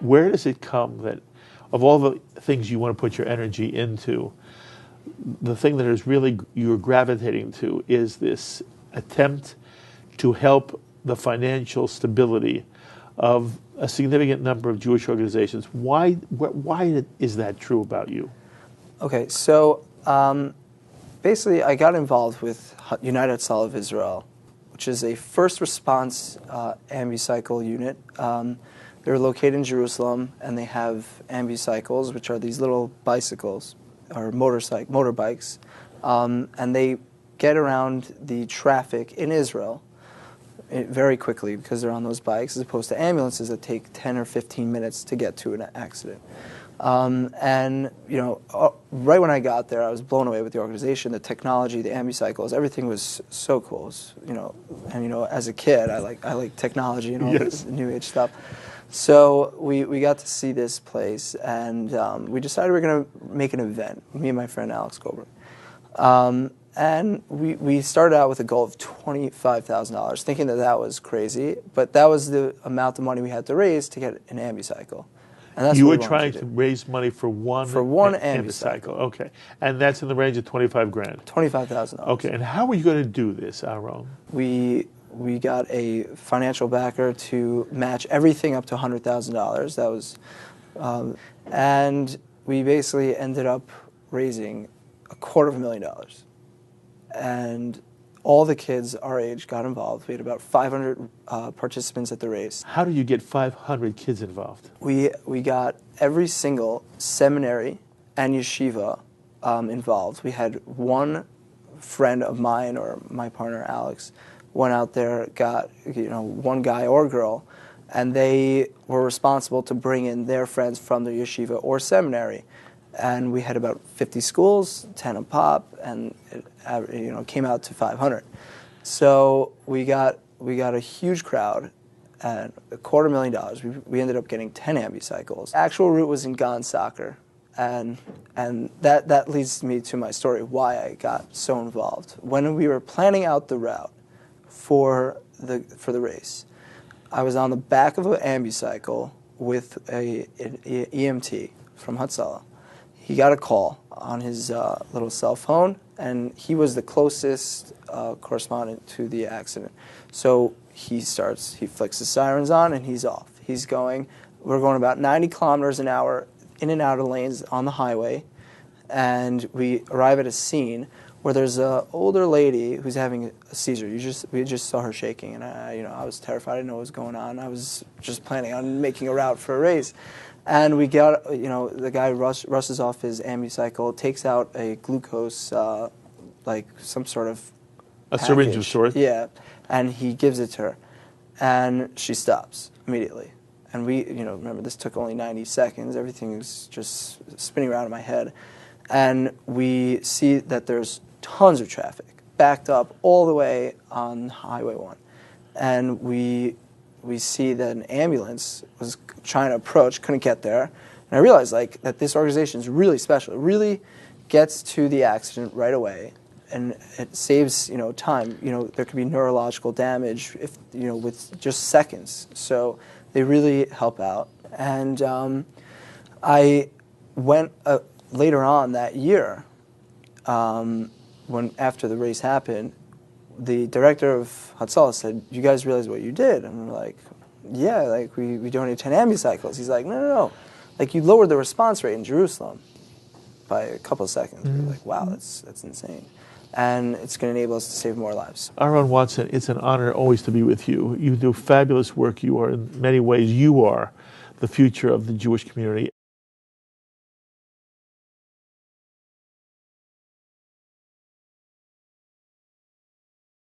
where does it come that, of all the things you want to put your energy into, the thing that is really you're gravitating to is this attempt to help the financial stability of a significant number of Jewish organizations? Why is that true about you? Okay, so basically I got involved with United Hatzalah of Israel, which is a first response ambicycle unit. They're located in Jerusalem, and they have ambicycles, which are these little bicycles, or motorbikes, and they get around the traffic in Israel very quickly because they're on those bikes, as opposed to ambulances that take 10 or 15 minutes to get to an accident. And, right when I got there, I was blown away with the organization, the technology, the ambicycles, everything was so cool. As a kid, I like technology and all this new age stuff. So we got to see this place, and we decided we were going to make an event, me and my friend Alex Goldberg. And we started out with a goal of $25,000, thinking that was crazy, but that was the amount of money we had to raise to get an ambicycle. And that's you what were trying to raise money for one ambicycle. Okay, and that's in the range of $25,000. $25,000. Okay, and how were you going to do this, Aharon? We got a financial backer to match everything up to $100,000. That was, and we basically ended up raising $250,000. And all the kids our age got involved. We had about 500 participants at the race. How did you get 500 kids involved? We got every single seminary and yeshiva involved. We had one friend of mine, or my partner Alex, went out there, got one guy or girl, and they were responsible to bring in their friends from the yeshiva or seminary. And we had about 50 schools, 10 a pop, and it came out to 500. So we got a huge crowd, and $250,000. We ended up getting 10 ambicycles. Actual route was in Gan soccer, and that leads me to my story, why I got so involved. When we were planning out the route for the race, I was on the back of an ambicycle with an EMT from Hatzalah. He got a call on his little cell phone, and he was the closest correspondent to the accident. So he flicks the sirens on, and he's off. We're going about 90 kilometers an hour in and out of lanes on the highway, and we arrive at a scene where there's an older lady who's having a seizure. We just saw her shaking, and I was terrified. I didn't know what was going on. I was just planning on making a route for a race. And we got, the guy rushes off his ambicycle, takes out a glucose, like some sort of package. Syringe of sorts. Yeah, and he gives it to her, and she stops immediately. And we, remember, this took only 90 seconds. Everything was just spinning around in my head. And we see that there's tons of traffic, backed up all the way on Highway 1. And we see that an ambulance was trying to approach, couldn't get there. And I realized that this organization is really special. It really gets to the accident right away, and it saves time. There could be neurological damage with just seconds. So they really help out. And I went later on that year, after the race happened, the director of Hatzalah said, "You guys realize what you did?" And we're like, "Yeah, we donated 10 ambicycles." He's like, No. You lowered the response rate in Jerusalem by a couple of seconds. We're like, wow, that's insane. And it's going to enable us to save more lives. Aharon Watson, it's an honor always to be with you. You do fabulous work. You are, in many ways, the future of the Jewish community.